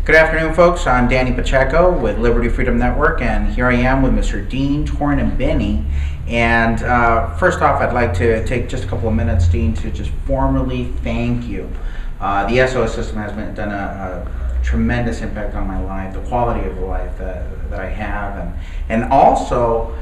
Good afternoon, folks. I'm Danny Pacheco with Liberty Freedom Network, and here I am with Mr. Dean Tornabene. And first off, I'd like to take just a couple of minutes, Dean, to just formally thank you. The SOS system has done a tremendous impact on my life, the quality of life that I have, and also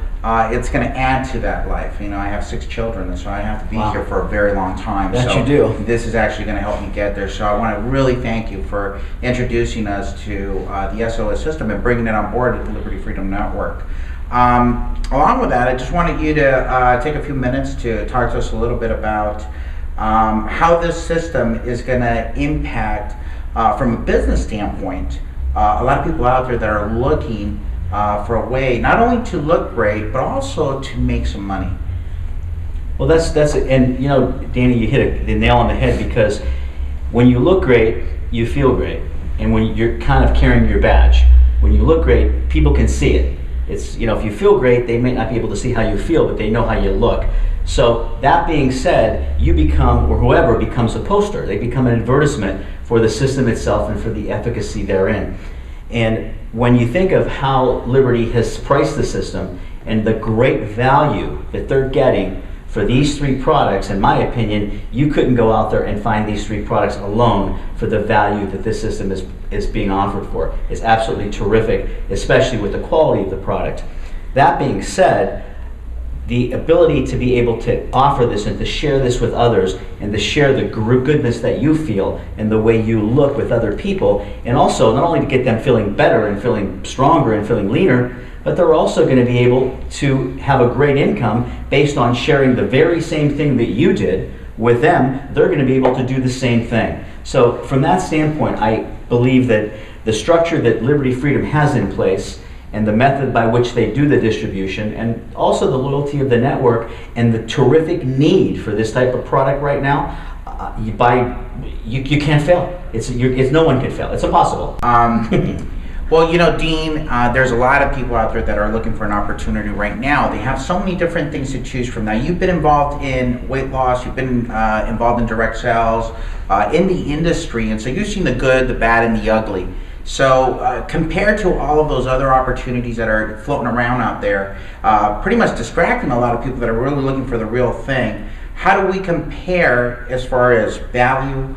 it's going to add to that life. You know, I have 6 children, and so I have to be here for a very long time. That so you do. This is actually going to help me get there. So I want to really thank you for introducing us to the SOS system and bringing it on board at the Liberty Freedom Network. Along with that, I just wanted you to take a few minutes to talk to us a little bit about how this system is going to impact, from a business standpoint, a lot of people out there that are looking for a way not only to look great, but also to make some money. Well, that's it. And you know, Danny, you hit the nail on the head, because when you look great, you feel great. And when you're kind of carrying your badge, when you look great, people can see it. It's, you know, if you feel great, they may not be able to see how you feel, but they know how you look. So that being said, you become, or whoever becomes a poster. They become an advertisement for the system itself and for the efficacy therein. And when you think of how Liberty has priced the system and the great value that they're getting for these 3 products, in my opinion, you couldn't go out there and find these 3 products alone for the value that this system is being offered for. It's absolutely terrific, especially with the quality of the product. That being said, the ability to be able to offer this and to share this with others and to share the goodness that you feel and the way you look with other people, and also not only to get them feeling better and feeling stronger and feeling leaner, but they're also going to be able to have a great income based on sharing the very same thing that you did with them. They're going to be able to do the same thing. So from that standpoint, I believe that the structure that Liberty Freedom has in place and the method by which they do the distribution, and also the loyalty of the network and the terrific need for this type of product right now, you can't fail. It's no one can fail. It's impossible. Well, you know, Dean, there's a lot of people out there that are looking for an opportunity right now. They have so many different things to choose from. Now, you've been involved in weight loss, you've been involved in direct sales, in the industry, and so you've seen the good, the bad, and the ugly. So compared to all of those other opportunities that are floating around out there, pretty much distracting a lot of people that are really looking for the real thing, how do we compare as far as value,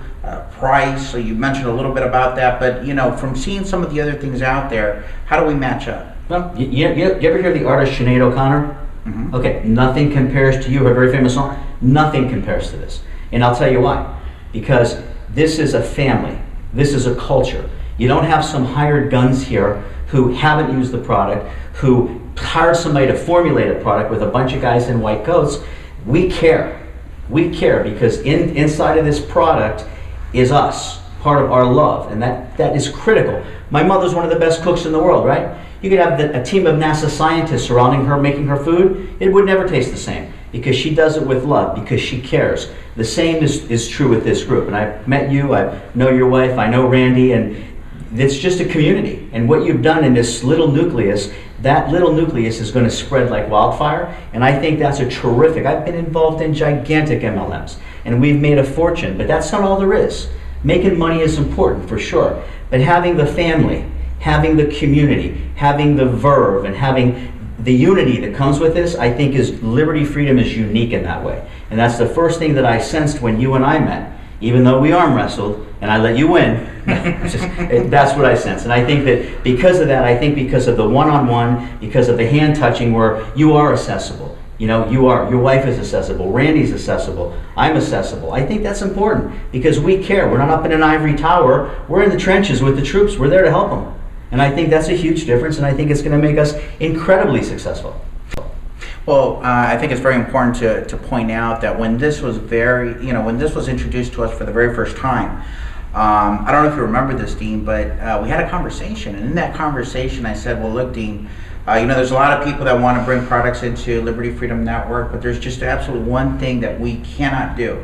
price? So you mentioned a little bit about that, but you know, from seeing some of the other things out there, how do we match up? Well, you ever hear the artist Sinead O'Connor? Mm-hmm. Okay, nothing compares to you, her very famous song. Nothing compares to this. And I'll tell you why. Because this is a family. This is a culture. You don't have some hired guns here who haven't used the product, who hired somebody to formulate a product with a bunch of guys in white coats. We care. We care because inside of this product is us, part of our love, and that is critical. My mother's one of the best cooks in the world, right? You could have a team of NASA scientists surrounding her making her food. It would never taste the same because she does it with love, because she cares. The same is true with this group. And I've met you, I know your wife, I know Randy, and it's just a community. And what you've done in this little nucleus, that little nucleus is going to spread like wildfire. And I think that's a terrific. I've been involved in gigantic MLMs and we've made a fortune, but that's not all there is. Making money is important for sure, but having the family, having the community, having the verve, and having the unity that comes with this, I think is Liberty Freedom is unique in that way. And that's the first thing that I sensed when you and I met. Even though we arm wrestled and I let you win, that's what I sense. And I think that because of that, because of the one-on-one, because of the hand touching where you are accessible. You know, your wife is accessible, Randy's accessible, I'm accessible. I think that's important because we care. We're not up in an ivory tower. We're in the trenches with the troops. We're there to help them. And I think that's a huge difference, and I think it's going to make us incredibly successful. Well, I think it's very important to point out that when this was when this was introduced to us for the very first time, I don't know if you remember this, Dean, but we had a conversation, and in that conversation I said, well, look, Dean, there's a lot of people that want to bring products into Liberty Freedom Network, but there's just absolutely one thing that we cannot do,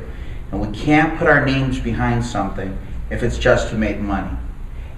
and we can't put our names behind something if it's just to make money.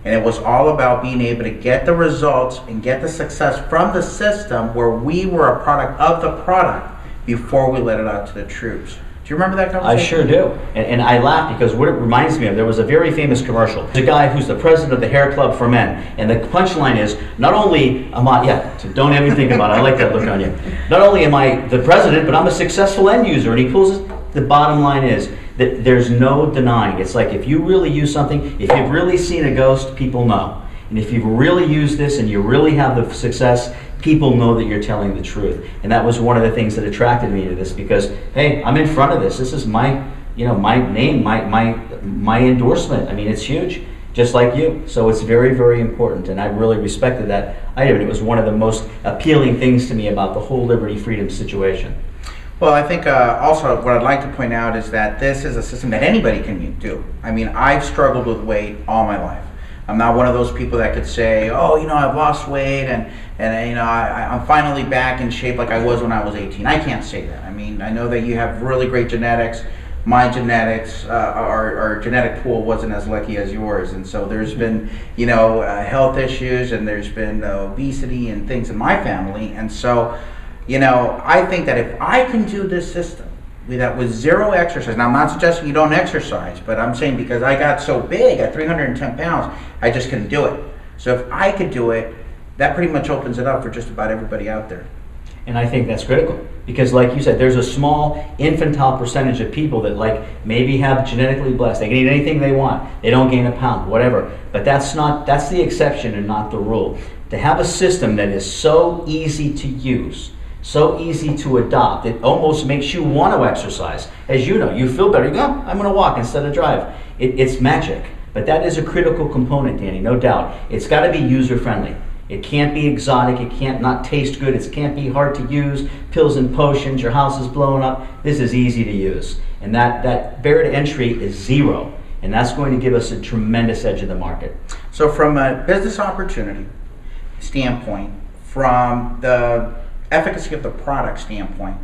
And it was all about being able to get the results and get the success from the system where we were a product of the product before we let it out to the troops. Do you remember that I conversation? sure do. And I laugh because what it reminds me of, there was a very famous commercial. There's a guy who's the president of the hair club for men. And the punchline is, not only am I, yeah, so don't ever think about it. I like that look on you. Not only am I the president, but I'm a successful end user. And he pulls it. The bottom line is that there's no denying. It's like if you really use something, if you've really seen a ghost, people know. And if you've really used this and you really have the success, people know that you're telling the truth. And that was one of the things that attracted me to this because, hey, I'm in front of this. This is my, my name, my endorsement. I mean, it's huge, just like you. So it's very, very important. And I really respected that item. It was one of the most appealing things to me about the whole liberty freedom situation. Well, I think also what I'd like to point out is that this is a system that anybody can do. I mean, I've struggled with weight all my life. I'm not one of those people that could say, oh, I've lost weight and I'm finally back in shape like I was when I was 18. I can't say that. I mean, I know that you have really great genetics. My genetics, our genetic pool wasn't as lucky as yours. And so there's been, health issues and there's been obesity and things in my family. And so, I think that if I can do this system, that with zero exercise. Now, I'm not suggesting you don't exercise, but I'm saying because I got so big at 310 pounds, I just couldn't do it. So if I could do it, that pretty much opens it up for just about everybody out there. And I think that's critical because, like you said, there's a small infantile percentage of people that maybe have genetically blessed. They can eat anything they want. They don't gain a pound, whatever. But that's the exception and not the rule. To have a system that is so easy to use, so easy to adopt, it almost makes you want to exercise. As you know, you feel better. You go, I'm going to walk instead of drive. It's magic. But that is a critical component, Danny, no doubt. It's got to be user-friendly. It can't be exotic. It can't not taste good. It can't be hard to use. Pills and potions, your house is blowing up. This is easy to use. And that barrier to entry is zero. And that's going to give us a tremendous edge in the market. So from a business opportunity standpoint, from the efficacy of the product standpoint,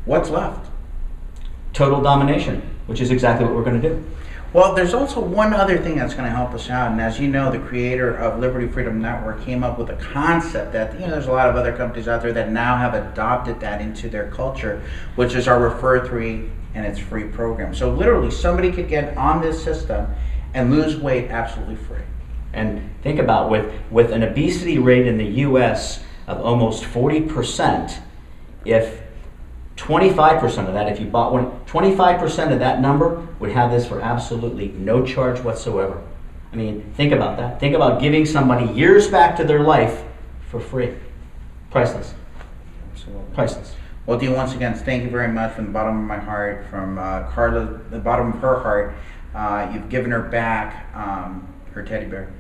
what's left? Total domination, which is exactly what we're going to do. Well, there's also one other thing that's going to help us out, and as you know, the creator of Liberty Freedom Network came up with a concept that, there's a lot of other companies out there that now have adopted that into their culture, which is our Refer 3 and its free program. So literally, somebody could get on this system and lose weight absolutely free. And think about with an obesity rate in the U.S. of almost 40%, if 25% of that, if you bought one, 25% of that number would have this for absolutely no charge whatsoever. I mean, think about that. Think about giving somebody years back to their life for free. Priceless. Absolutely. Priceless. Well, Dean, once again, thank you very much from the bottom of my heart, from Carla, the bottom of her heart. You've given her back her teddy bear.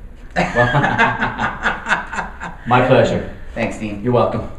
My pleasure. Thanks, Dean. You're welcome.